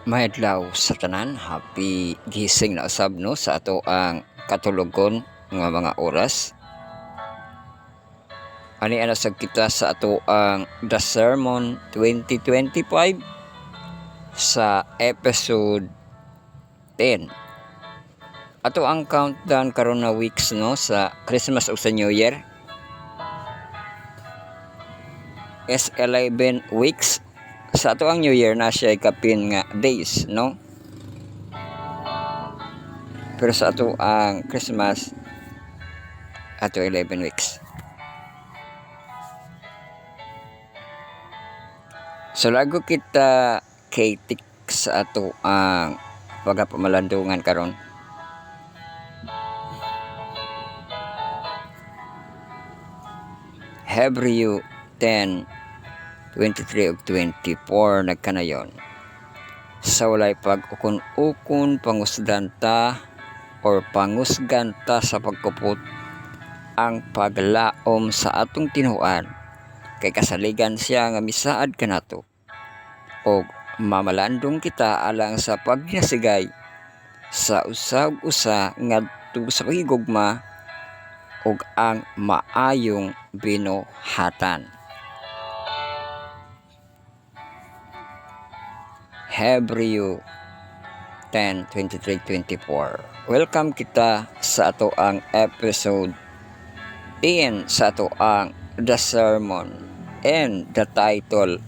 Maadlaw sa tanan, happy gising na usab no sa ato ang katulogon nga mga oras. Ani ana sad kita sa ato ang The Sermon 2025 sa episode 10. Ato ang countdown karon na weeks no sa Christmas ug sa New Year. Is 11 weeks sa ato ang New Year na siya kapin nga days no. Pero sa ato ang Christmas ato 11 weeks. So lago kita kritik sa ato ang pagapamalandungan karon. Hebreo 10:23 ug 24 nagkanayon. Sa walay pag-ukon-ukon pangusdan ta or pangusgan ta sa pagkupot ang paglaom sa atong tinuan kay kasaligan siya nga misaad kanato o mamalandong kita alang sa pagnasigay sa usag-usa ngadto sa pagigugma ug ang maayong binuhatan. Hebreo 10:23-24. Welcome kita sa ato ang episode 10 sa ato ang The Sermon and the title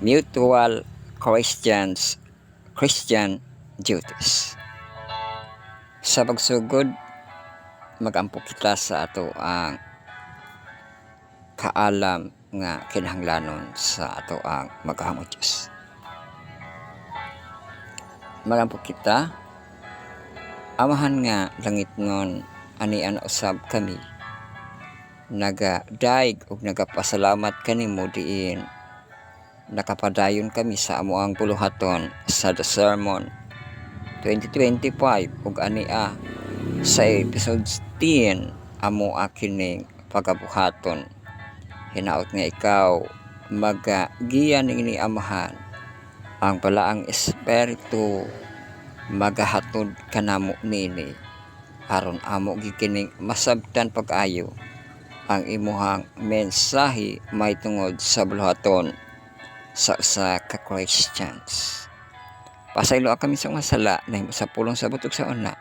Mutual Christian Duties. Sa pagsugod magampo kita sa ato ang kaalam nga kinahanglanon sa ato ang magahangod Diyos. Magampo kita amahan nga langit ngon ani ana usab kami nagadaig ug nagapasalamat kanimo diin nakapadayon kami sa amoang buluhaton sa The Sermon 2025 ug ania sa episode 10 amo kining pagabuhaton. Hinaot nga ikaw magagiya ning amahan ang balaang espiritu magahatod kanamo nini aron amo gikining masabtan pag-ayo ang imuhang mensahe may tungod sa buluhaton sa ka Christians. Pasaylo kami sa mga sala na sa pulong sa butog sa una.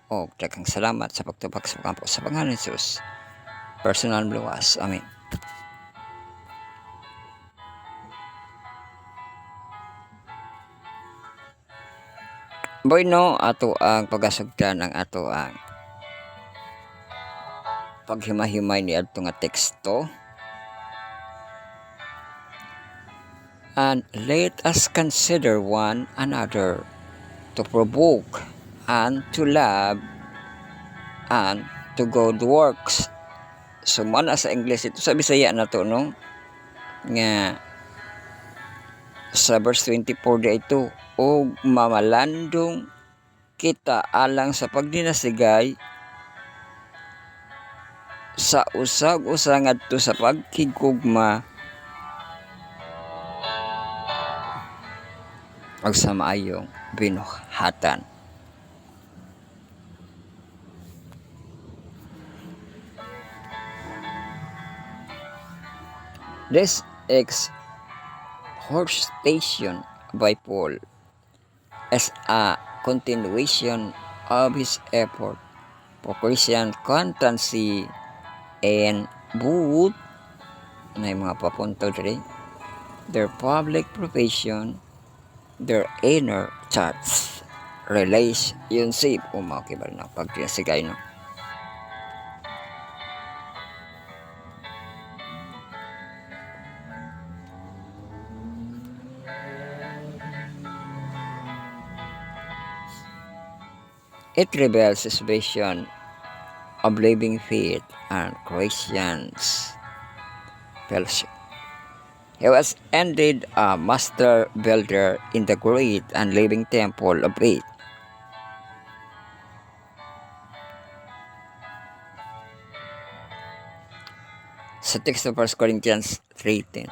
O daghang salamat sa pagtubag sa kampo sa pangalan ni Jesus. Personal luwas. Amen. Boy no, ato ang pagasugdan ang ato ang paghimay-himay ni adto nga teksto. And let us consider one another to provoke and to love and to good works. So mana sa English ito sa Bisaya na to no nga sa verse 24 dito o mamalandong kita alang sa pagdinasigay sa usag-usa ngadto sa pagkigugma ug sa maayong binuhatan. This exhortation by Paul as a continuation of his effort for Christian constancy and both na mga papunto diri their public profession, their inner church relationship o makibal na pagtinasigay no. It reveals his vision of living faith and Christians fellowship. He was indeed a master builder in the great and living temple of faith. Sa teksto 1 Corinthians 3:10,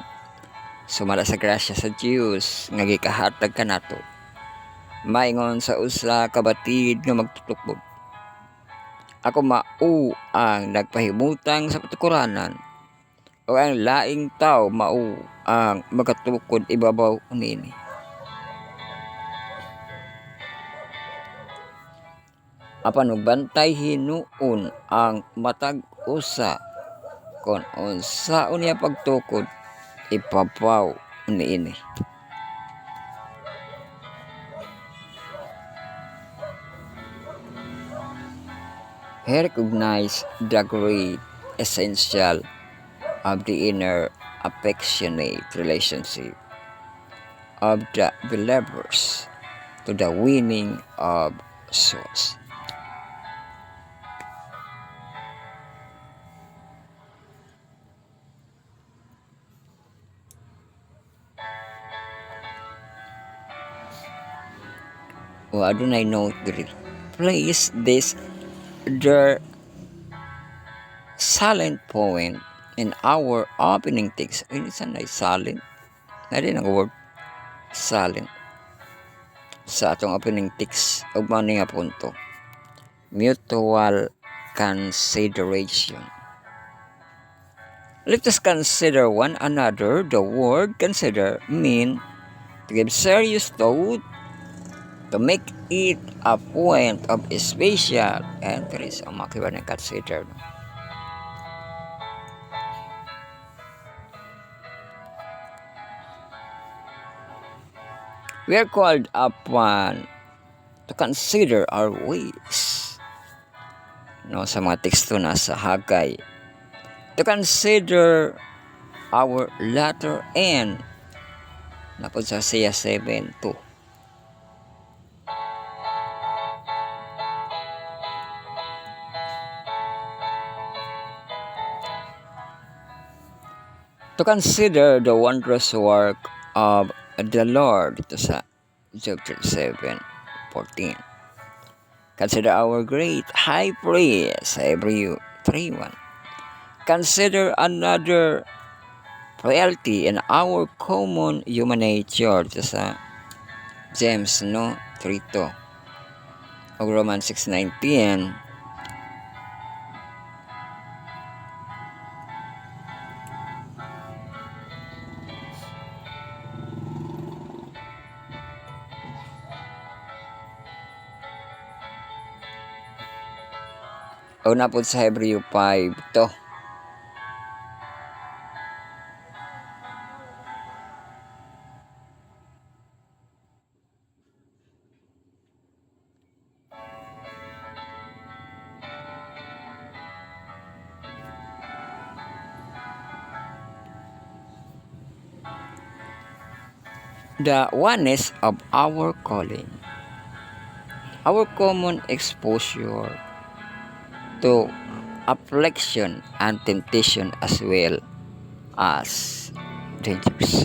sumala sa grasya sa Diyos nga gikahatag kanato Maingon sa usa ka batid nga magtutukod. Ako mao ang nagpahimutang sa patukuranan o ang laing tao mao ang magatukod ibabaw nini. Apan magbantay hinuon ang matag usa kon unsaon niya pagtukod ipapaw niini. He recognized the great essential of the inner affectionate relationship of the believers to the winning of souls. O adunay note diri. Place this the silent point in our opening text. Ini sanay silent. Nari ang word silent sa atong opening text ug mao ni nga punto. Mutual consideration. Let us consider one another. The word consider mean to give serious thought, to make it a point of special interest. Ang makiba ng consider. We are called upon to consider our ways. No, sa mga teksto na sa Hagay. To consider our latter end. Napod sa Isaiah 7:2. To consider the wondrous work of the Lord. Ito sa Job 7:14. Consider our great high priest sa Hebrew 3:1. Consider another reality in our common human nature. Ito sa James 3:2. O Romans 6:19. O napod sa Hebrew 5 to. The oneness of our calling, our common exposure to affliction and temptation as well as dangers.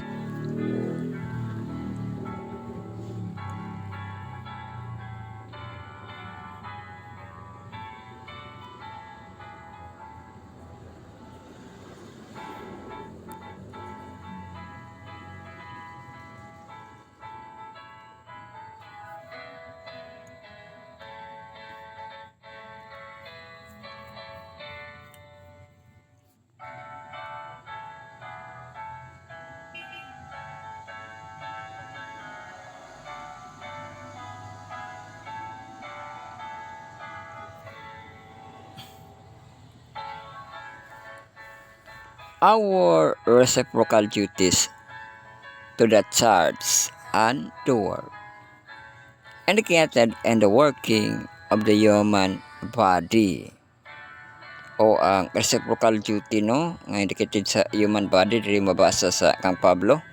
Our reciprocal duties to the church and the world, indicated in the working of the human body. O ang reciprocal duty no nga indicated sa human body diri mabasa sa kang Pablo.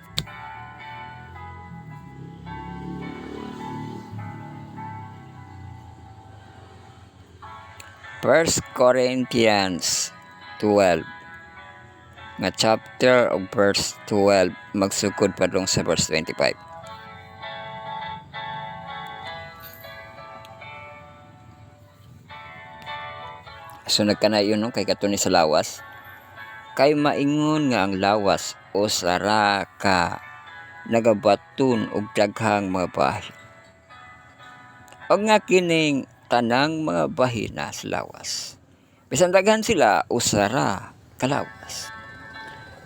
First Corinthians 12 nga chapter of verse 12 magsugod padung sa verse 25. So nagkanayon no kay katuni sa lawas. Kay maingon nga ang lawas o sara ka nagabaton og daghang mga bahin. O nga kining tanang mga bahina sa lawas. Bisan daghan sila usara kalawas.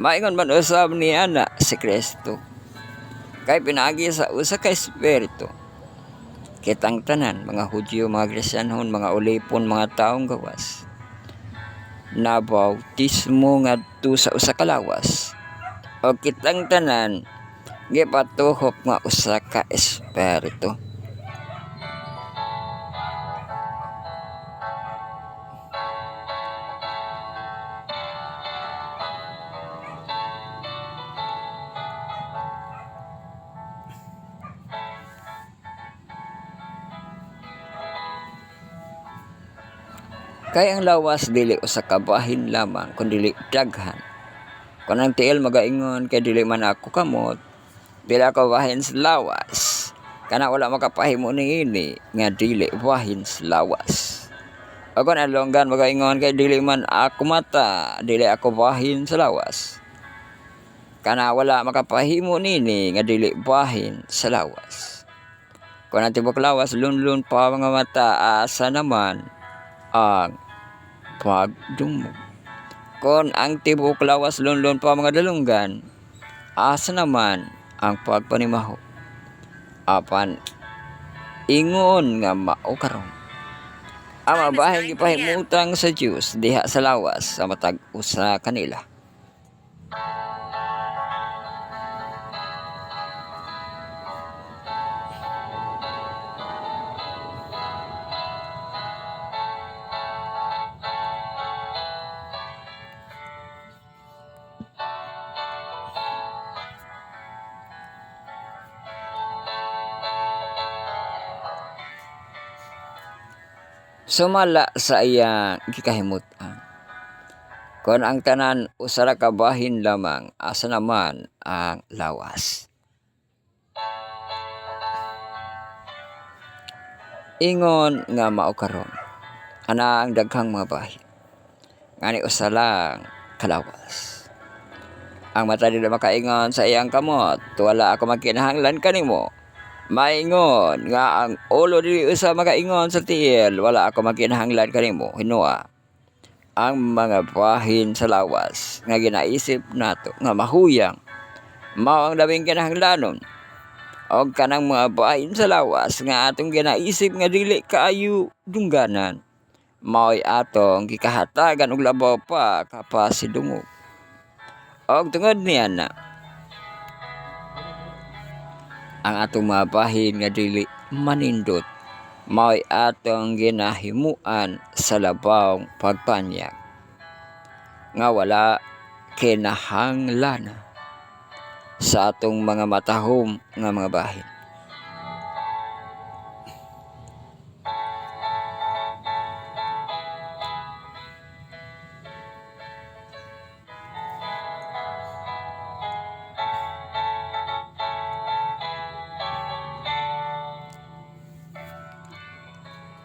Maingon man usab ni ana si Kristo. Kay pinagi sa usa ka espiritu. Kitang tanan, mga Hudyo, mga Kristiyanhon, mga ulipon, mga taong gawas. Nabautismo ngadto sa usa ka lawas. O kitang tanan gipatuhok nga usa ka espiritu. Kay ang lawas dili usa ka bahin lamang kun dili daghan. Kung ang tiil magaingon kay dili man ako kamot, dili ako bahin sa lawas. Kana wala makapahimo niini nga dili bahin sa lawas. O kung ang longgan magaingon kay dili man ako mata, dili ako bahin sa lawas. Kana wala makapahimo nini nga dili bahin sa lawas. Kung ang tibok lawas lunlun pa mga mata, asa naman ang pagdumog. Kung ang tibok lawas lunlun pa mga dalunggan, asa naman ang pagpanimaho. Apan ingon nga mao karon. Ang mabahin gipahimutang sa Dios diha sa lawas sa matag usa kanila. Sumala sa iyang gikahimutan. Kung ang tanan usara ka bahin lamang, asa naman ang lawas. Ingon nga mao karon ana ang daghang mga bahin. Ngani usa lang kalawas. Ang mata dili makaingon sa iyang kamot, wala ako makinahanglan kanimo. Maingon nga ang ulo dili usa makaingon sa tiil, wala ako makinahanglan kanimo. Hinua ang mga bahin sa lawas nga ginaisip nato nga mahuyang mao ang labing kinahanglanon. Og kanang mga bahin sa lawas nga atong ginaisip nga dili kaayo dungganan, mao'y atong gikahatagan og labaw pa kapasidungog. Og tungod niya na ang atong mga bahin nga dili manindot, mao'y atong ginahimuan sa labawng pagpanyag nga wala kinahanglan sa atong mga matahom nga mga bahin.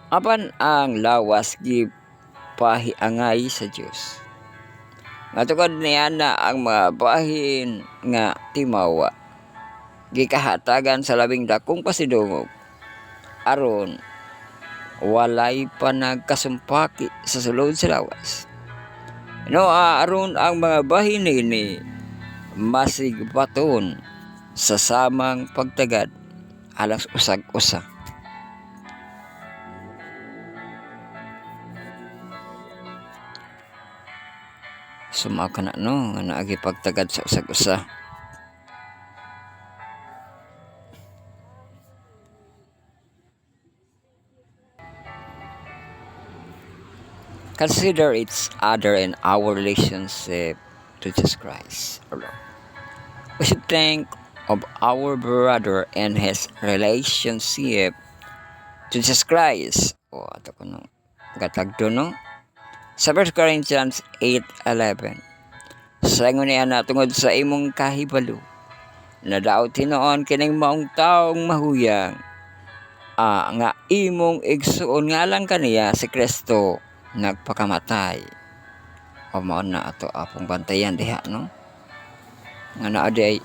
Apan ang lawas gipahiangay sa Dios. Nga tukod niya na ang mga bahin nga timawa gikahatagan sa labing dakong pasidungog aron walay pa nagkasumpaki sa sulod sa lawas. No, aron ang mga bahin ni masigbaton sa samang pagtagad alas usag-usa. Sumaka na no nga naagi pagtagad sa usag-usa. Consider each other in our relationship to Jesus Christ our Lord. We should think of our brother and his relationship to Jesus Christ. O ato ko no gatagdo no sa 1 Corinthians 8:11. Sa ingon niya na tungod sa imong kahibalo na daot tinuon kining maong taong mahuyang nga imong igsuon nga lang kaniya si Kristo nagpakamatay. O mao na ato apong bantayan diha no nga naa di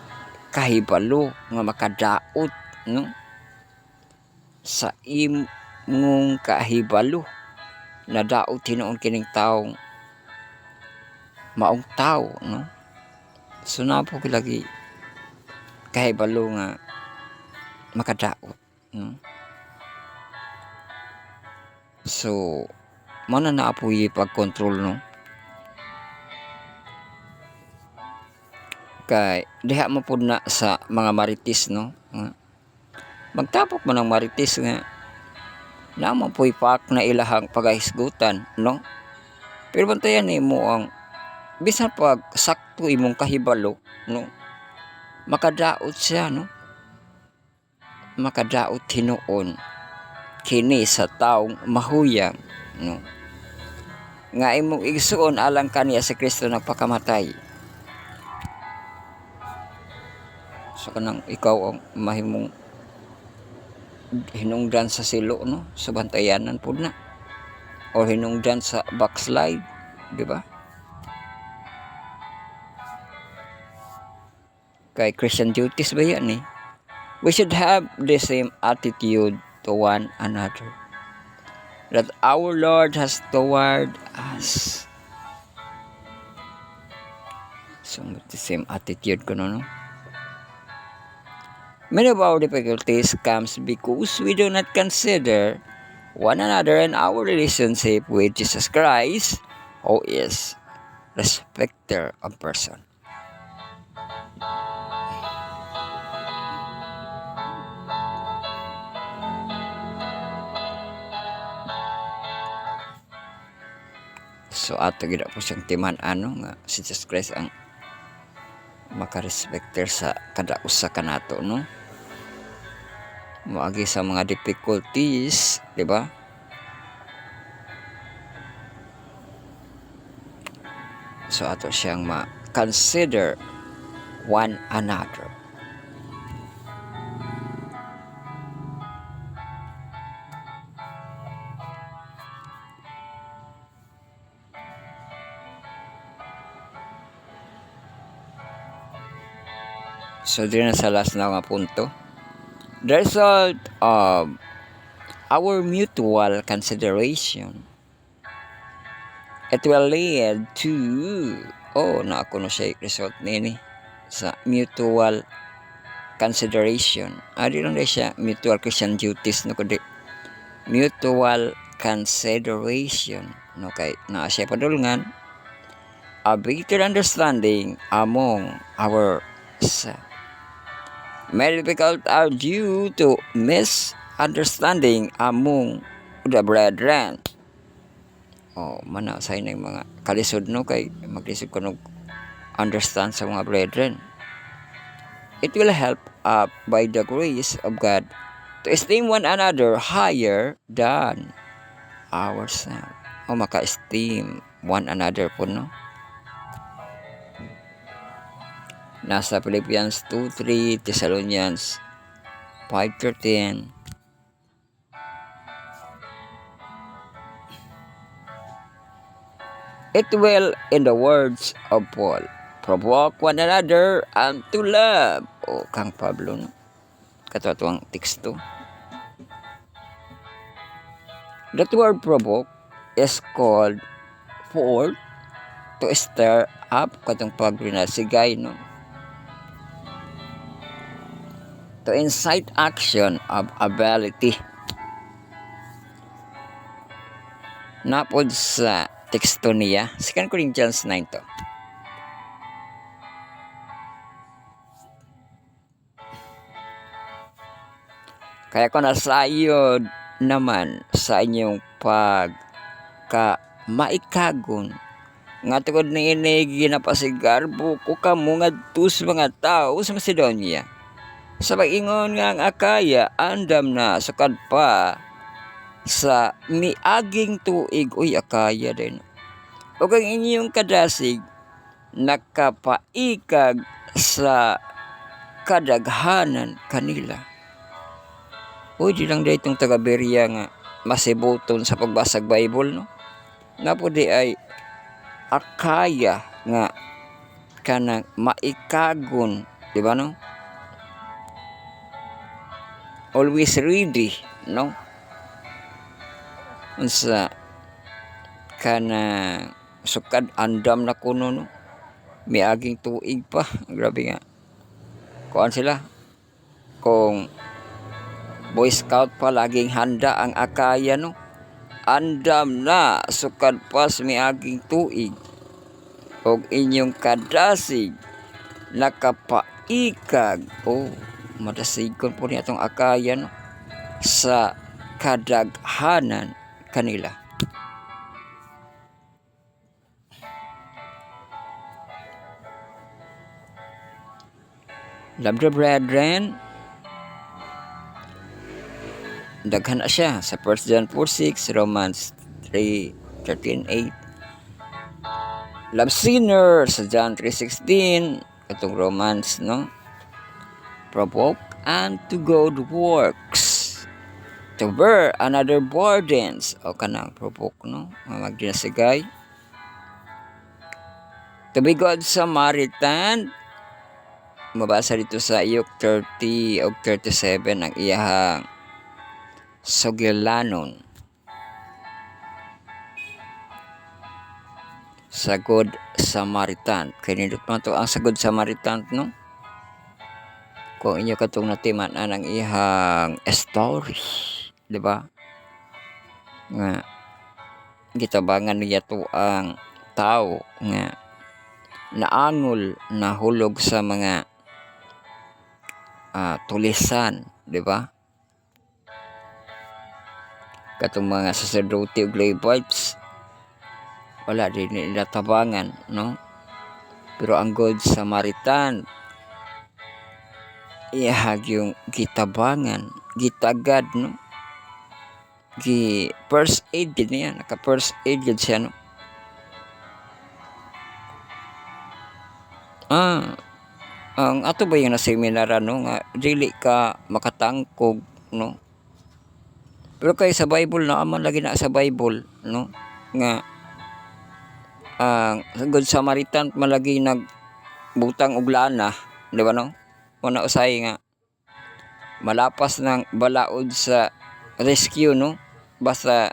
kahibalo nga makadaot no sa mong kahibalo na daot tinuon kining taong maong tao, no? So napo lagi kahibalo nga makadaot, no? So mo na naapoy pag-control, no? Kay diha mo pud na sa mga marites, no? Magtapok man ang marites nga naman po'y pak na ilahang pagahisgutan, no? Pero bantayan mo ang bisan pag sakto imong kahibalo, no? Makadaot siya, no? Makadaot tinuon kini sa taong mahuyang, no? Nga imong igsuon alang kaniya si Kristo nagpakamatay. So kanang ikaw ang mahimong hinungdan sa silo, no? Sa bantayanan pud na. O hinungdan sa backslide, di ba? Kay Christian duties ba yan, eh? We should have the same attitude to one another that our Lord has toward us. So the same attitude ko, no? Many of our difficulties comes because we do not consider one another and our relationship with Jesus Christ, who is respecter of person. So ato gid po siyang timan nga si Jesus Christ ang makarespekter sa kada usa kanato, no? Moagi sa mga difficulties, di ba? So ato siyang ma-consider one another. So din sa last na nga punto. The result of our mutual consideration, it will lead to na ako no siya result nini sa mutual consideration. Di lang siya mutual Christian duties, no, kundi mutual consideration, no? Kay naa siya padulngan a better understanding among ourselves. Many difficult are due to misunderstanding among the brethren. Mana sa inang mga kalisod, no? Kay maglisod ko no understand sa mga brethren. It will help up by the grace of God to esteem one another higher than ourselves. Maka-esteem one another po, no? Nasa Philippians 2:3, Thessalonians 5:13. It will, in the words of Paul, provoke one another unto love. Kang Pablo, no? Katwatuang teksto. That word provoke is called for to stir up, katong pagrinasigay, no? To incite action of ability. Napod sa teksto niya, 2 Corinthians 9 to. Kaya kung nasayod naman sa inyong maikagon nga tungod ni ini ginapasigarbo ko kamo ngadto sa mga tao sa Macedonia. Sa pag-ingon nga ang Akaya andam na sukad pa sa miaging tuig, Akaya din. O kang inyong kadasig nakapaikag sa kadaghanan kanila. Di lang day itong taga-Beria nga masibuton sa pagbasag Bible, no? Napo di ay Akaya nga kanang maikagon, di ba, no? Always ready, no? unsa kana sukad andam na kuno no, miaging tuig pa, grabe nga kuan sila kung Boy Scout pa laging handa ang akaya no, andam na sukad pas miaging tuig og inyong kadasig nakapaikag madasigon po niya itong akaya no, sa kadaghanan kanila. Loved brethren, daghan na siya sa 1 John 4:6, Romans 3:13-8. Love sinner sa John 3:16, katong Romans no. Provoke and to good works, to bear another burdens, o kanang provoke no, magdinasigay. To be good Samaritan, mabasa dito sa Iyok 30 o 37 ang iyahang sugilanon sa Good Samaritan. Kinindot man to ang sa Good Samaritan no, kung inyo katong natiman-an ang ihang story, di ba, nga gitabangan niya to ang tao nga naangol nahulog sa mga tulisan, di ba, katong mga sacerdote ug Levites wala din nila tabangan no, pero ang Good Samaritan ihag yung gitabangan, gitagad no, first aid din niya, naka first aid din siya no. Ang ato ba yung naseminara no, nga dili ka makatangkog no, pero kay sa Bible na aman lagi na sa Bible no, nga ang Good Samaritan malagi nagbutang og lana, di ba no, una usay nga malapas ng balaod sa rescue no, basta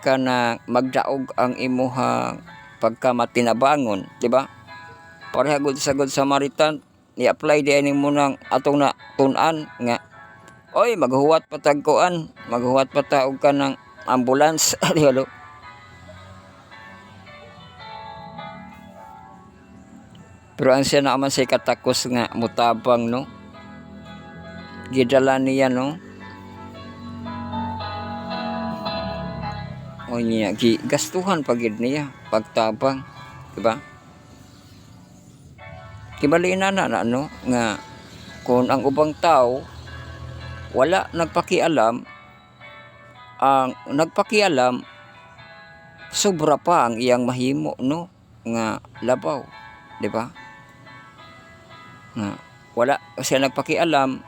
kana magdaog ang imuhang pagkamatinabangon, di ba, parehagod sa Good Samaritan i-apply din mo nang atong na tun-an nga oy maghuwat patagkuan, maghuwat pataog ka ng ambulance di ba no? Pero ang siya naman say katakos nga mutabang no, gidala niya no, o niya gastuhan pagid niya pagtabang, di ba, kibali na no, nga kung ang ubang tao wala nagpakialam, ang nagpakialam sobra pa ang iyang mahimo no, nga labaw, di ba, nga wala siya nagpakialam,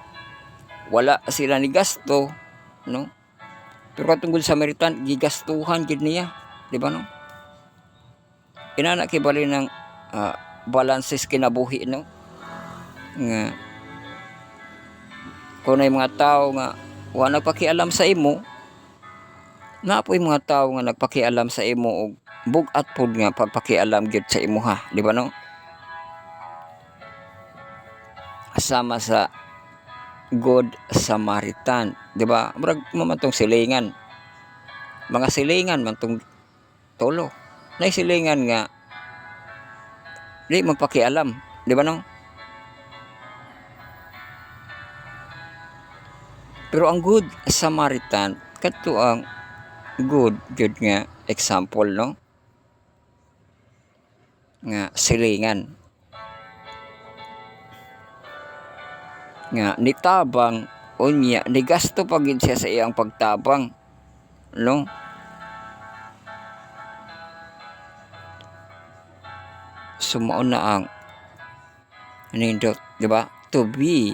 wala sila ni gasto no, pero katungod sa Samaritan gigastuhan gid niya, di ba no, inana kibali ng balances kinabuhi no, nga kung ay mga tao nga wala nagpakialam sa imo, napoy mga tao nga nagpakialam sa imo og bugat pod nga pagpakialam gyud sa imo ha, di ba no, sama sa Good Samaritan, di ba, murag mamatong silingan, mga silingan man tong tolo, nay silingan nga di magpakialam, di ba no, pero ang Good Samaritan kadto ang good nga example no, nga silingan nga nitabang unya nigasto pagid siya sa iyang pagtabang no, sumao na ang nindot, di ba, to be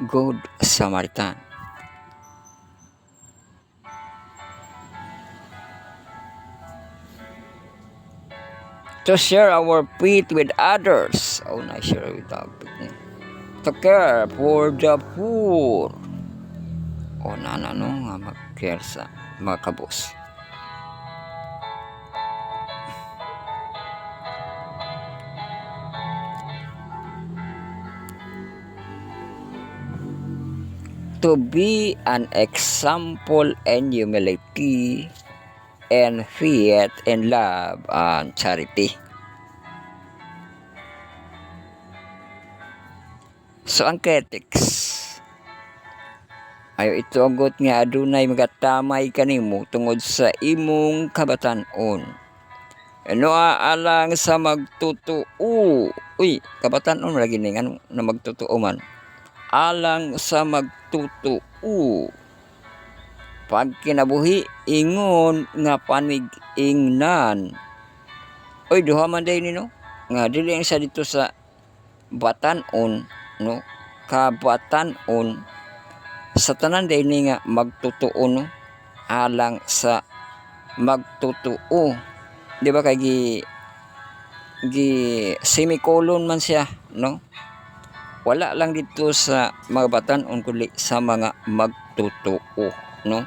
Good Samaritan. To share our faith with others, share with others. To care for the poor, o nana no nga mag-care sa mga kabos. To be an example in humility and faith and love and charity. So ang critics ayo itugot nga adunay magatamay kanimo tungod sa imong kabatan-on. Ano alang sa magtutuo? Uy, kabatan-on lagi ning ano na magtutuo man. Alang sa magtutuo. Pag kinabuhi ingon nga panig-ingnan. Uy, duha man day ni no. Nga dili ang sa dito sa batan-on no. Kabatan-on sa tanan day ni nga magtutuo no. Alang sa magtutuo. Di ba kay gi semicolon man siya no. Wala lang dito sa mga batan-on kundi sa mga magtutuo no.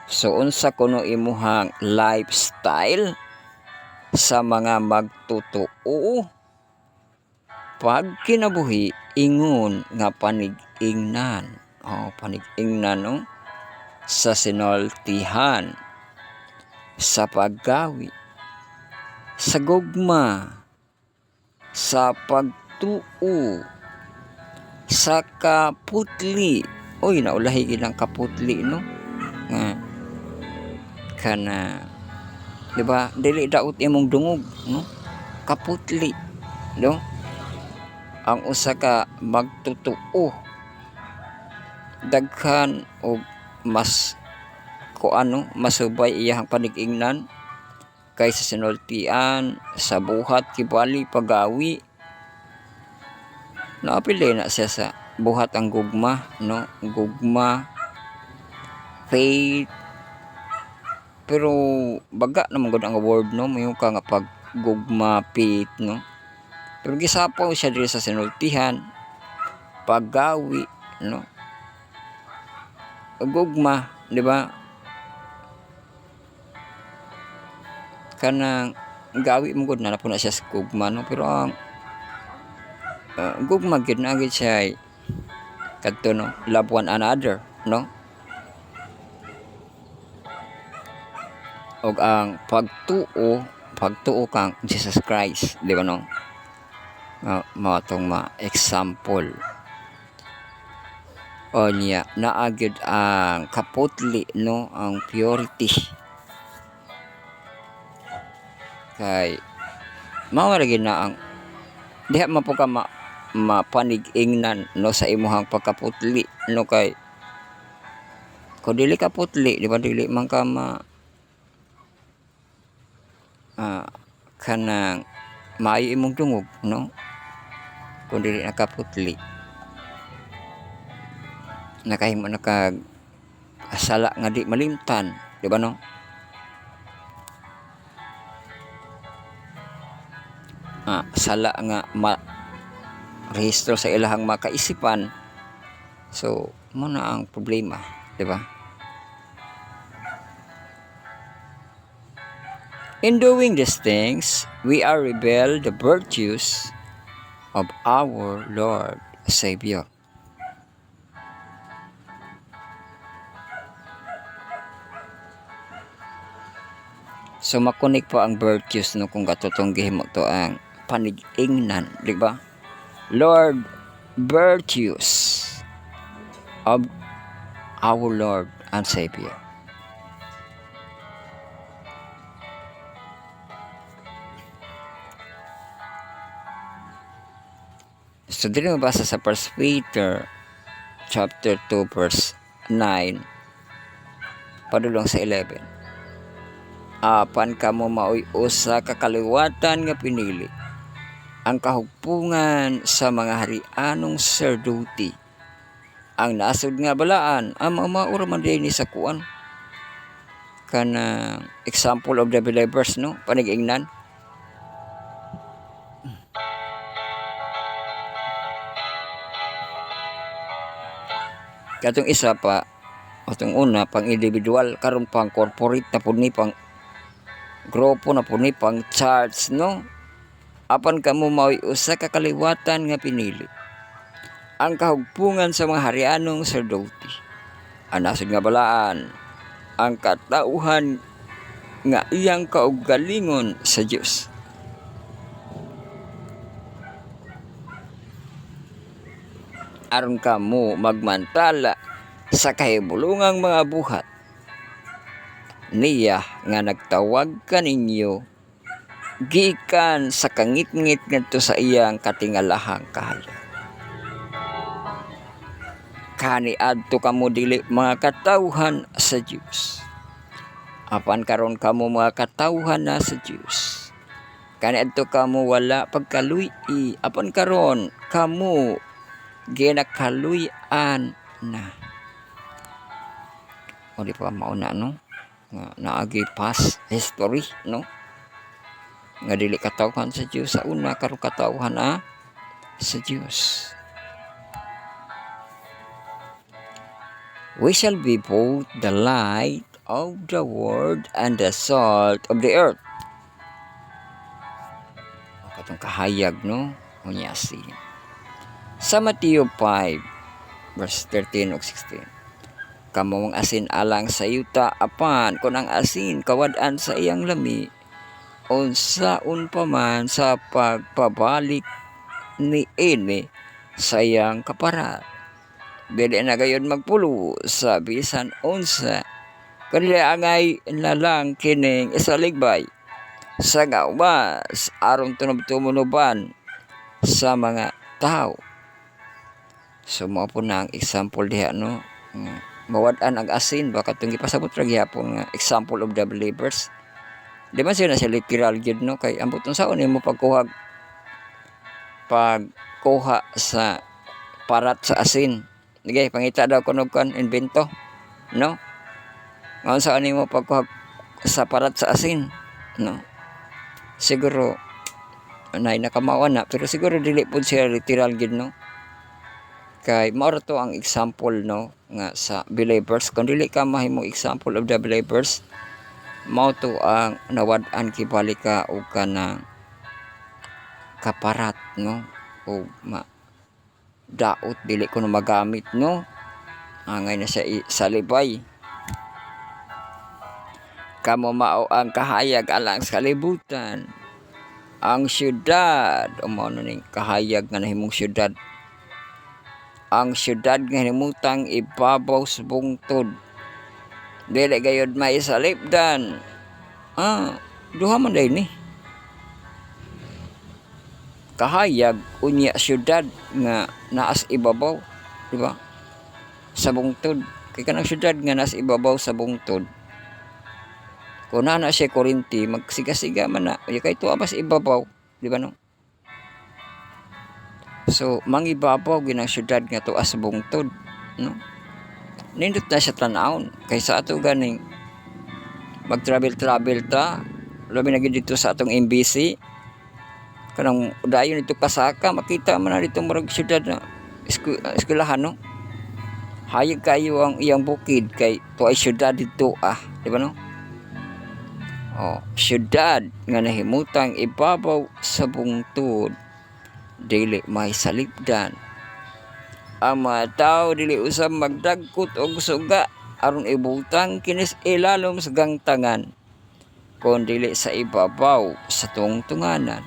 So unsa kuno imuhang lifestyle sa mga magtutuo? Pag kinabuhi ingon nga panig-ingnan. Panig-ingnan no? Sa sinultihan, sa paggawi, sa gugma, sa pagtuo, sa kaputli. Uy, naulahi ilang kaputli no? Kana, di ba? Dili daot imong dungog no? Kaputli no? Ang usa ka magtutuo daghan og mas kuano masubay iyang panig-ingnan kaysa sinultian sa buhat kibali pagawi. Naapili na siya sa buhat ang gugma no, gugma faith, pero baga naman gud ang word no, mayo ka nga pag gugma faith no. Pero gisapaw siya diri sa sinultihan, paggawi, no? Gugma, di ba? Kanang gawi mo gud na po na siya sa gugma, no? Pero ang gugma gid na gid siya kadto no, love one another, no? Og ang pagtuo kang Jesus Christ, di ba no? Mga itong example o niya naagid ang kaputli no, ang purity kay mawaragin na ang diha man po ka mapanig-ingnan no sa imuhang pagkaputli no, kay kung dili ka putli di ba dili man ka kanang maayo imong dungog no, kung dili nakaputli nakahimo nakag asala nga di malimtan, di ba no? Sala nga rehistro sa ilahang makaisipan. So mo na ang problema, di ba? In doing these things, we are reveal the virtues of our Lord Savior. So makunik po ang virtues no kung katutunggihin mo to ang panig-ingnan, di ba? Lord, virtues of our Lord and Savior. So dili mabasa sa 1 Peter chapter 2 verse 9 padulong sa 11. Apan kamo maoy usa ka kaliwatan nga pinili, ang kahugpungan sa mga harianong sacerdote, ang nasud nga balaan ang maura man dinhi sa kuan kana example of the believers, no, panigingnan. Katong isa pa, atong una pang individual, karon pang corporate na pud ni, pang grupo na pud ni, pang church, no. Apan kamo mao'y usa ka kaliwatan nga pinili. Ang kahugpungan sa mga harianong serdoti. Ang nasod nga balaan, ang katauhan nga iyang kaugalingon sa Dios. Aron kamo magmantala sa kahibulungang mga buhat niya nga nagtawag kaninyo gikan sa kangit-ngit ngadto sa iyang katingalahang kahayag. Kani adto kamo dili mga katawhan sa Dios. Apan karon kamo mga katawhan na sa Dios. Kani adto kamo wala pagkaluy-i, apan karon kamo ginakaluy-an na. O di pa mauna, no? Naagi past history, no? Nga dili katawhan sa Dios sa una, karon katawhan na sa Dios. We shall be both the light of the world and the salt of the earth. Katong kahayag, no? Unyasin. Sa Mateo 5, verse 13 ug 16. Kamong asin alang sa yuta, apan kun ang asin kawad-an sa iyang lami, unsaon pa man sa pagpabalik ni ini sa iyang kaparat. Dili na gayon magpulo sa bisan unsa, kundi angay na lang kining isaligbay sa gawas aron tunob-tumunuban sa mga tao. So mao po na ang example diha, no? Mawad-an ang asin, baka itong ipasabot ra gyapon nga example of the believers. Di man siya na siya literal gyud, no? Kay ambot ng saon mo pagkuha sa parat sa asin. Sige, pangita daw kunog kan invento, no? Ngayon saan mo pagkuha sa parat sa asin, no? Siguro nay nakamawa na, pero siguro dili pud siya literal gyud, no? Kay mao to ang example, no, nga sa believers. Kung dili ka mahimo example of the believers, mao to ang nawad-an kibalik ka og kanang kaparat, no, o daot dili ko na magamit, no, angay na siya salibay. Kamo mao ang kahayag alang sa kalibutan, ang syudad, o mao ning kahayag nga nahimong syudad, ang syudad nga himutang ibabaw sa bungtod, dili gayud maisalipdan. Duha man day ni kahayag unya syudad nga naas ibabaw, di ba, sa bungtod. Kay kanang syudad nga naas ibabaw sa bungtod, kung na siya Korinti, magsiga-siga man na, kay tuwa mas ibabaw, di ba, no? So mangibabaw ginang syudad nga tuwa sa bungtod, no? Nindot na siya tanawon, kay sa ato ganing mag-travel ta, labi na dito sa atong MBC, kanang dayon dito Kasaka, makita man na dito murag syudad na eskwelahan, no? Hayag kayo ang iyang bukid, kay tuwa syudad dito, di ba, no? Syudad nga nahimutang ibabaw sa bungtod, dili may salipdan. Ang mga tao dili usab magdagkot og suga aron ibutang kinis ilalom sa gangtangan, kon dili sa ibabaw sa tungtunganan.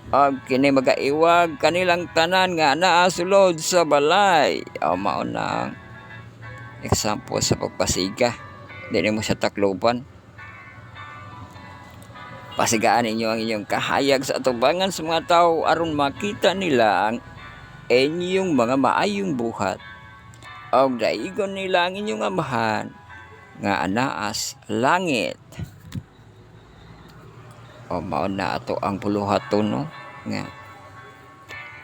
Ang kini magaiwag kanilang tanan nga naa sulod sa balay. Mao na ang example sa pagpasiga. Dili mo siya takloban. Pasigaan ninyo ang inyong kahayag sa atubangan sa mga tao aron makita nila ang inyong mga maayong buhat, og daigon nila ang inyong amahan nga anaas langit. Mao na ato ang buluhaton, no, nga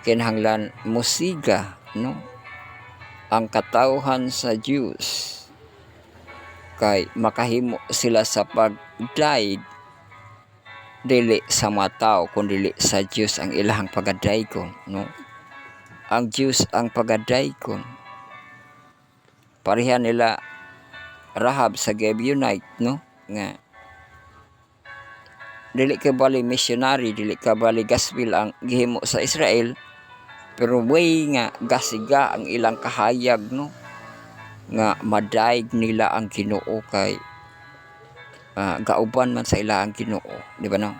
kinahanglan musiga, no, ang katawhan sa Dios kay makahimo sila sa pagdaig dili sa mga tao kundi sa Dios ang ilahang pagadaygon, no? Ang Dios ang pagadaygon. Pareha nila Rahab sa Gibeonite, no? Nga dili ka bali missionary, dili ka bali gospel ang gihimo sa Israel, pero way nga gasiga ang ilang kahayag, no? Nga madaig nila ang Ginoo kay gauban man sa ilang Ginoo, di ba no?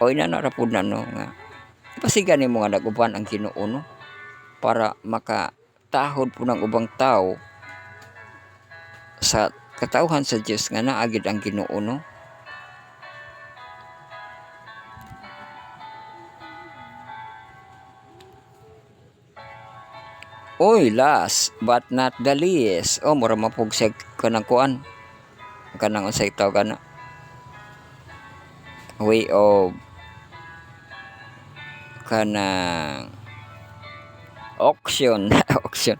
O ina na rapod na, no, nga ipasigan nimo nga naguban ang Ginoo, no, para makatahod po ng ubang tao sa katauhan sa Dios nga naagid ang Ginoo, no. Oy, last but not the least, mura mapug siya kanang kuan, kanang unsay tawag kana, way of kanang auction auction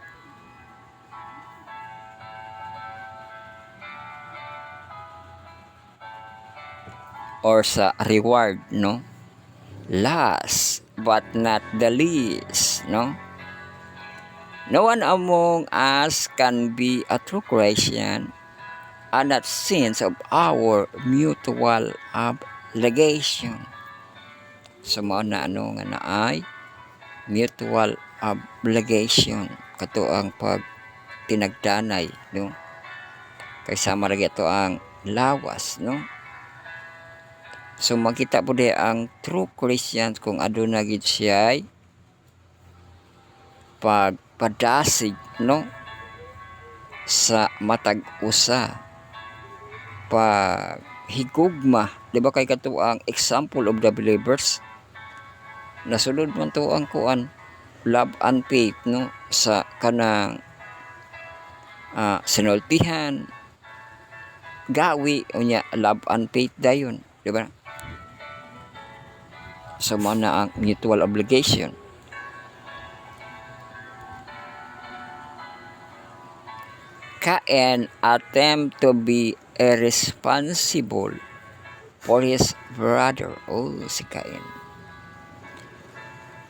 or sa reward, no. Last but not the least, no, no one among us can be a true Christian and not sense of our mutual obligation. So mao na ano nga naay mutual obligation kato ang pag tinagdanay, no, kaysa maragi to ang lawas, no. So makita po di ang true Christians kung aduna gid siya pagpadasig, no, sa matag usa, pag higugma, di ba, kay kato ang example of the believers, nasulod man to ang kuan love and faith, no, sa kanang sinultihan gawi unya love and faith dayon, di ba? So mao na ang mutual obligation. Cain attempt to be irresponsible for his brother. Si Cain.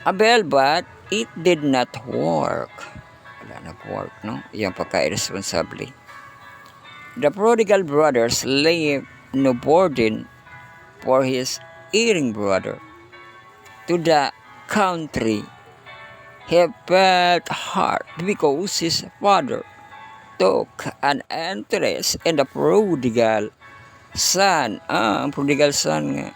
Abel, but it did not work. Wala nag-work, no? Yung pagka-irresponsable. The prodigal brothers left no burden for his erring brother. To the country, he felt hurt because his father took an interest in the prodigal son. Ang prodigal son nga.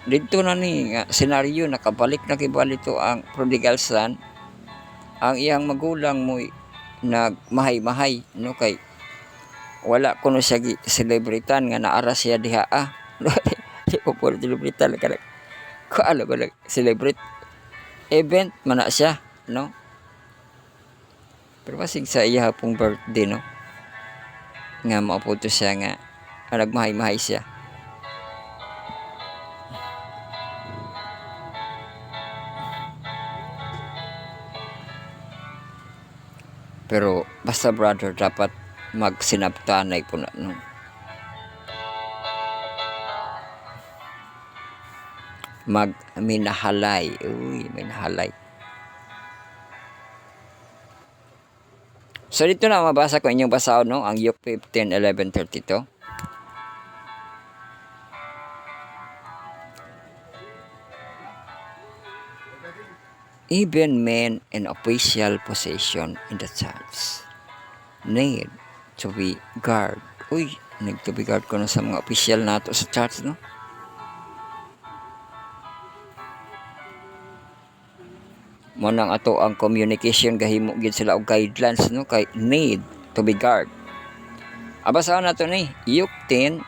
Dito na ni nga senaryo, nakabalik na kibali to ang prodigal son. Ang iyang magulang mo nagmahay-mahay, no, kay wala kuno siya celebritan nga naara siya diha. Di ko po celebritan ka. Kaalo ko celebrate event man na siya, no. Pero pasig sa iya pong birthday, no, nga mauputo siya nga nagmahay-mahay siya. Pero basta brother, dapat magsinabtanay po na, no. Minahalay. Minahalay. So dito na mabasa ko inyong basahon, no, ang Luke 15:11-32. Even men in official position in the church need to be guard. Need to be guard ko na sa mga official nato sa church, no. Mo nang ato ang communication gahimo gid sila og guidelines, no, kay need to be guard. Abasahon nato ni Luke 10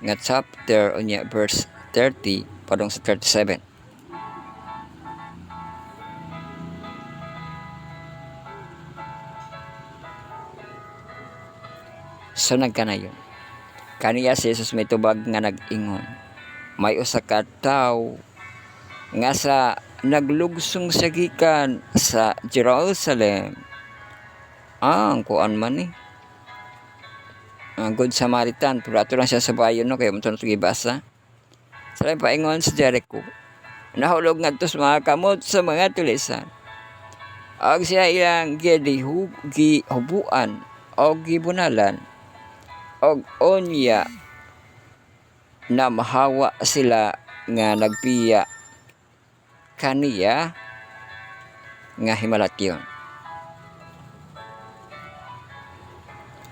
nga chapter unya verse 30 padung sa 37. So nagkanayon kaniya si Jesus may tubag nga nag-ingon, may usa ka tawo nga sa naglugsong sa gikan sa Jerusalem ang kuan man ni Good Samaritan, pero ato lang siya sa bayon, no, kaya mo ito gibasa. Sa paingon sa Jericho, nahulog nga ito sa mga kamot sa mga tulisan. Og siya ilang gihubuan o gibunalan og onya na mahawa sila nga nagpiya kaniya nga himalatyon.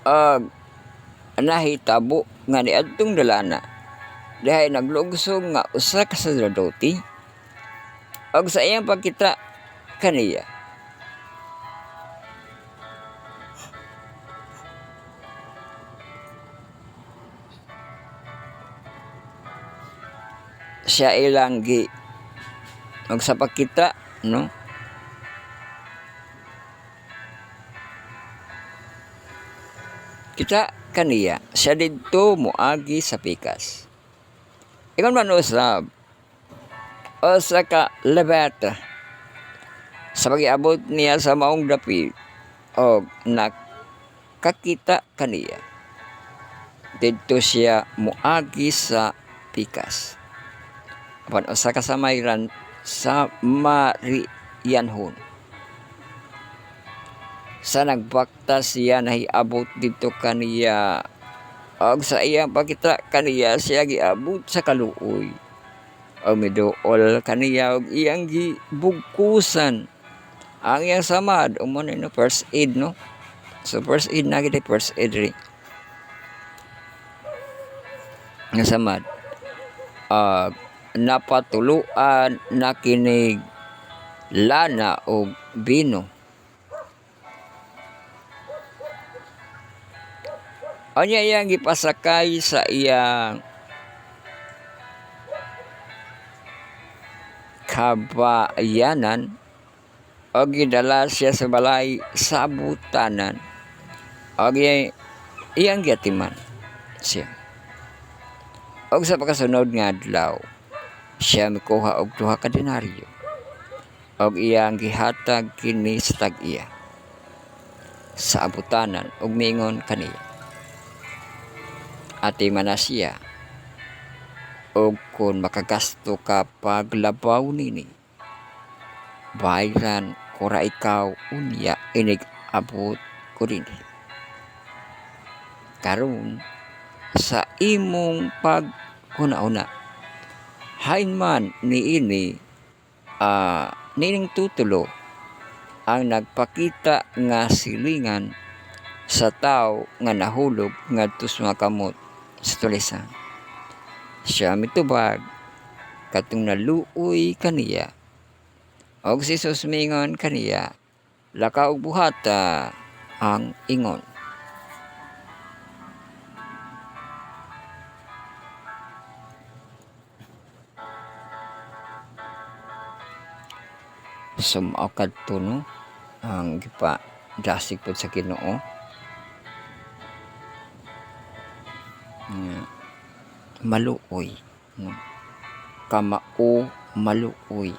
Og nahitabo nga niadtong dalana dihay naglugsog nga usa ka sacerdote og sa iyang pagkita kaniya siya ilang og sa pagkita, no, kita kaniya siya didto moagi sa pikas. Ingon man usab o sa ka lebeta sa pag-iabot niya sa maong dapit og nakakita kaniya didto siya moagi sa pikas. Apan usa ka samayran sa Marianhon sa nagbakta siya nahiabot dito kaniya og sa iyang pagkita kaniya siya giabot sa kaluoy og miduol kaniya og iyang gibugkusan ang iyang samad umon no first aid, no, so first aid na gid first aid ri nga samad napatuluan na kinig lana o bino. Anya iyang gipasakay sa iyang kabayanan o gidala siya sa balay sa butanan o iyang giatiman siya. Og sa pagkasunod nga adlaw siya mikuha og 2 ka denaryo og iyang gihatag kini sa tag-iya sa abutanan og miingon kaniya, ati man na siya og kung makagasto ka paglabaw nini bayaran kura ikaw unya inig abot ko rin karon sa imong pagkuna-una hain man niini nining tutulo ang nagpakita nga silingan sa tao nga nahulog ngadto sa mga kamot sa tulisan. Siya mitubag katong naluoy kaniya og si Jesus mingon kaniya, lakaw og buhata ang ingon. Sumao kadto, no, ang gipa dasig pod sa Ginoo maluoy, no, kamao maluoy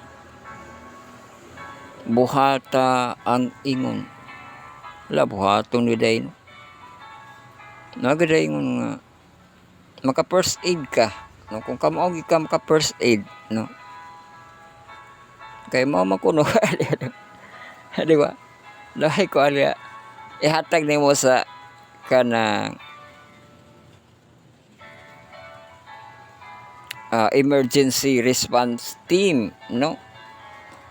buhata ang ingon. La buhaton ni day, no, nagaday ingon nga maka first aid ka, no, kung kamao gi ka maka first aid, no, kay mao makuno di ba, lahi ko alya ihatag nimo sa kanang emergency response team, no,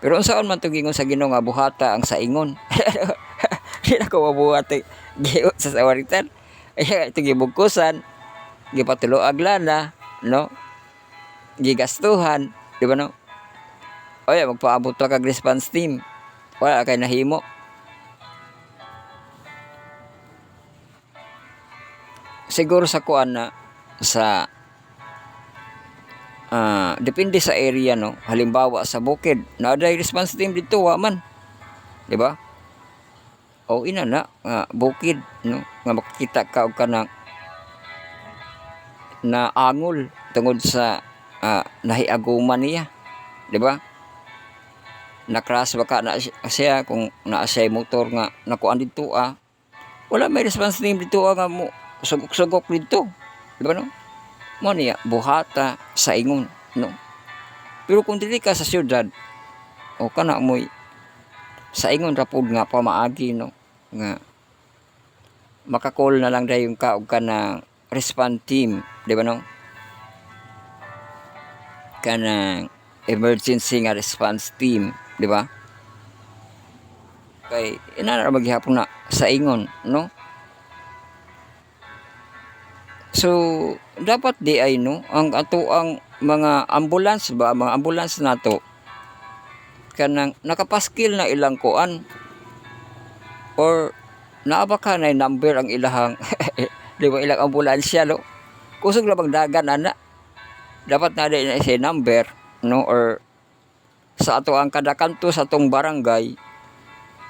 pero unsaon man tugingon sa Ginoo nga buhata ang sa ingon. Di na ko mabuhat giot sa sawaritan ay ito gibugkusan gipatuloag lana, no, gigastuhan, di ba, no, oy magpaabot pa kag response team wala kay nahimo. Siguro sa kuan na sa depende sa area, no, halimbawa sa bukid na day response team dito wa man, di ba, o ina na bukid, no, nga makikita ka og kanang na angol tungod sa nahiaguman niya, di ba, na-crash baka na siya kung naa siya motor nga nakuan dito wala may response team dito nga mo sugok-sugok dito, di ba no? Mo niya buhata sa ingon, no? Pero kung dili ka sa syudad, o kana mo'y sa ingon ra pud nga pamaagi, no, nga makakall na lang dayon ka og kanang response team, di ba no? Kanang emergency nga response team, di ba? Kay ina ra maghihapon na sa ingon, no? So dapat di ay, no, ang ato ang mga ambulance ba, mga ambulance nato kanang nakapaskil na ilang kuan or naaba ka na number ang ilahang di ba ilang ambulansya, no? Kusog labang dagan ana, dapat na di na siya number, no, or sa ato ang kada kanto sa atong barangay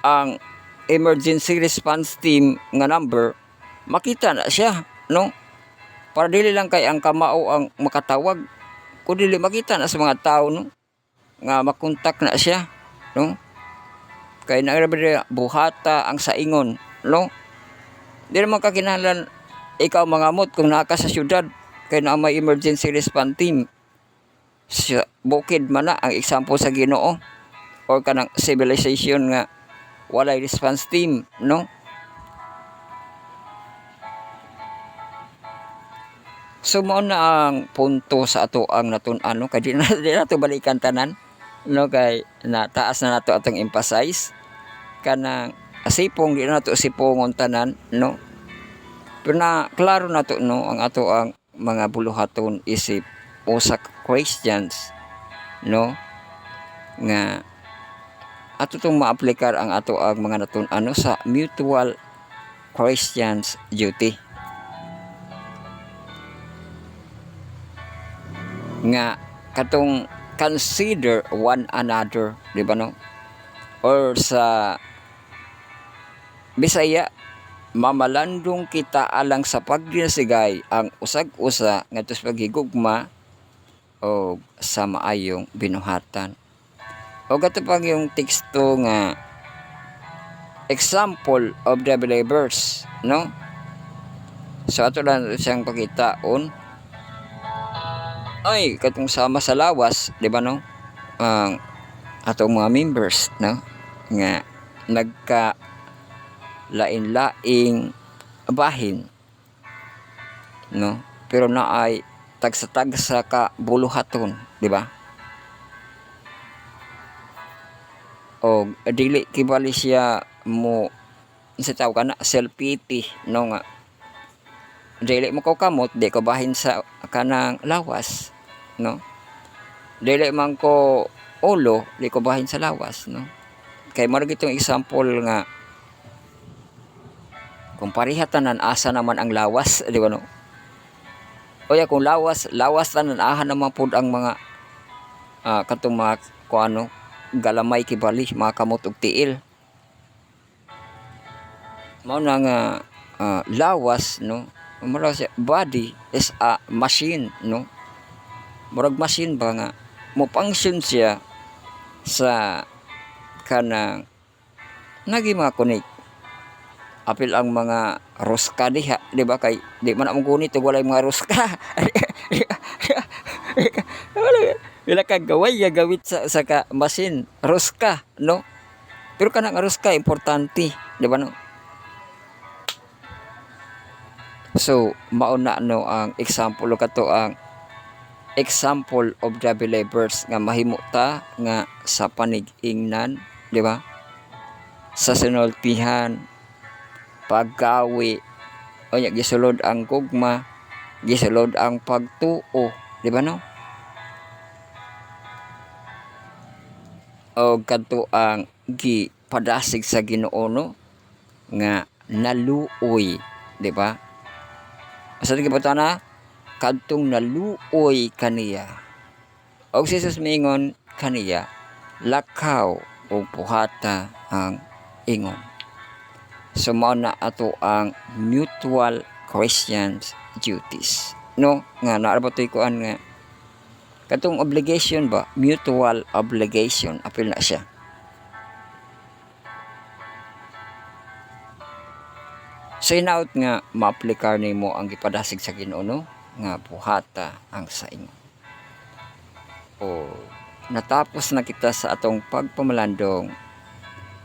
ang emergency response team nga number makita na siya, no, para dili lang kay ang kamao ang makatawag, kung dili makita na sa mga tao, no, nga makontak na siya, no, kay nagrabe buhata ang saingon, no, di naman kakinahanglan ikaw mangamot kung naa ka sa syudad kay naa may emergency response team sa bukid man na ang example sa Ginoo or kanang civilization nga walay response team, no. So mao na ang punto sa ato ang natun-ano kay di na to balikan tanan, no, kay nataas na nato atong emphasize kanang sipong di na nato sipongon tanan, no. Pero na klaro nato, no, ang ato ang mga buluhaton isip usa ka Christians, no, nga ato tong maaplikar ang ato ang mga natun-ano sa mutual Christians duty. Nga katong consider one another, di ba no? Or sa Bisaya, mamalandong kita alang sa pagdinasigay ang usag-usa ngadto sa paghigugma o sa maayong binuhatan. O katupag yung teksto nga example of the believers, no? So ato lang siyang pagkitaon ay katong sama sa lawas, di ba no? Ang atong mga members, no, nga nagka lain-laing bahin, no, pero naay tagsa-tagsa ka buluhaton, di ba? O dili kibali siya mo sa tao kana self-pity, no, nga dili mo ko kamot di ko bahin sa kanang lawas, no, dili man ko ulo di ko bahin sa lawas, no. Kay mao gitong example nga kung pareha tanan asa naman ang lawas, di ba no? Oya kung lawas tanan ahan naman pud ang mga katong mga kuano galamay kibali mga kamot ug tiil. Mao na nga lawas, no, murag siya body is a machine, no, murag machine ba nga mo function siya sa kanang nagi mga connect apil ang mga ruska diha, di ba, kay di man among gunit ug walay mga ruska wala ka gaway ya gawit sa ka machine ruska, no, pero kanang ruska importante, di ba no? So mao na, no, ang example kato ang example of the believers nga mahimo ta nga sa panig-ingnan, di ba, sa sinultihan, paggawi, o nya gisulod ang gugma, gisulod ang pagtuo, di ba no? O kadto ang gipadasig sa Ginoo, no, nga naluoy, di ba? Asa gibutana na kadtong naluoy kaniya. Og si Jesus mingon kaniya, lakaw o puhata ang ingon. So mao na ato ang mutual Christians duties, no, nga naarabatoy kuan nga katong obligation ba, mutual obligation apil na siya. So hinaut nga maaplikar nimo ang gipadasig sa Ginoo nga buhata ang sa inyo. O natapos na kita sa atong pagpamalandong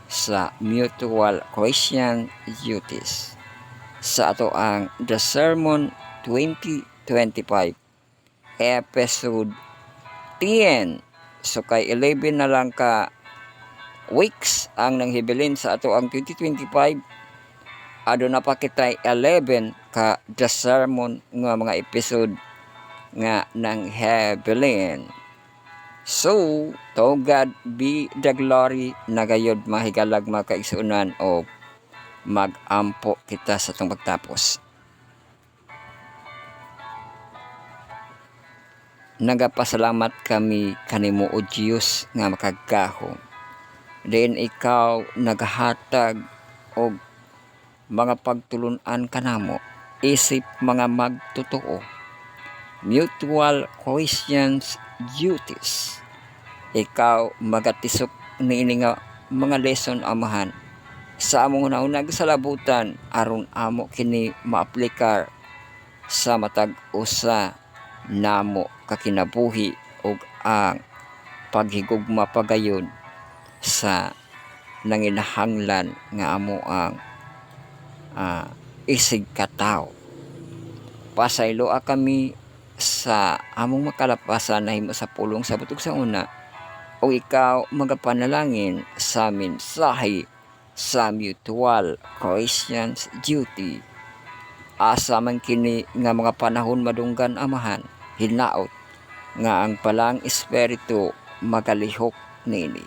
sa mutual Christian duties sa ato ang The Sermon 2025 episode 10. So kay 11 na lang ka weeks ang nanghibilin sa ato ang 2025. Ado na pa kita 11 ka The Sermon nga mga episode nga nanghibilin. So, to God be the glory, nagayod mahigalag mga kaigsuunan o magampo kita sa itong pagtapos. Nagapasalamat kami kanimo o Diyos nga makagahom. Then ikaw nagahatag og mga pagtulunan kanamo isip mga magtotoo. Mutual Christians duties. Ikaw magatisok niini nga mga lesson amahan sa among naunag salabutan aron amo kini maaplikar sa matag usa namo kakinabuhi ug ang paghigugma pagayon sa nanginahanglan nga amo ang isig katawo. Pasayloa kami sa among makalapasan na himo sa pulong sa butog sa una o ikaw magapanalangin sa mensahe sa mutual Christians duty. Asa man kini nga mga panahon madunggan amahan, hinaot nga ang palang espiritu magalihok nini.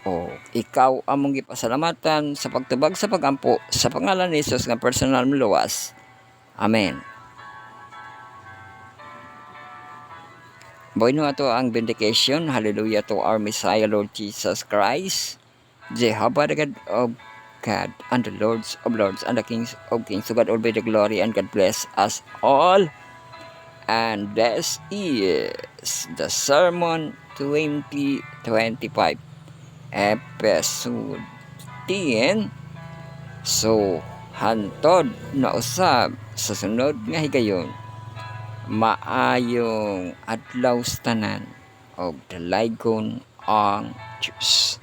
O ikaw among gipasalamatan sa pagtubag sa pagampo sa pangalan ni Jesus nga personal luwas. Amen. Bueno ato ang vindication. Hallelujah to our Messiah Lord Jesus Christ, Jehovah the God of God and the Lords of Lords and the Kings of Kings. To God all be the glory and God bless us all. And this is the Sermon 2025 episode 10. So hantod na usab sa sunod nga higayon. Maayong adlaw tanan og dalaygon ang Diyos.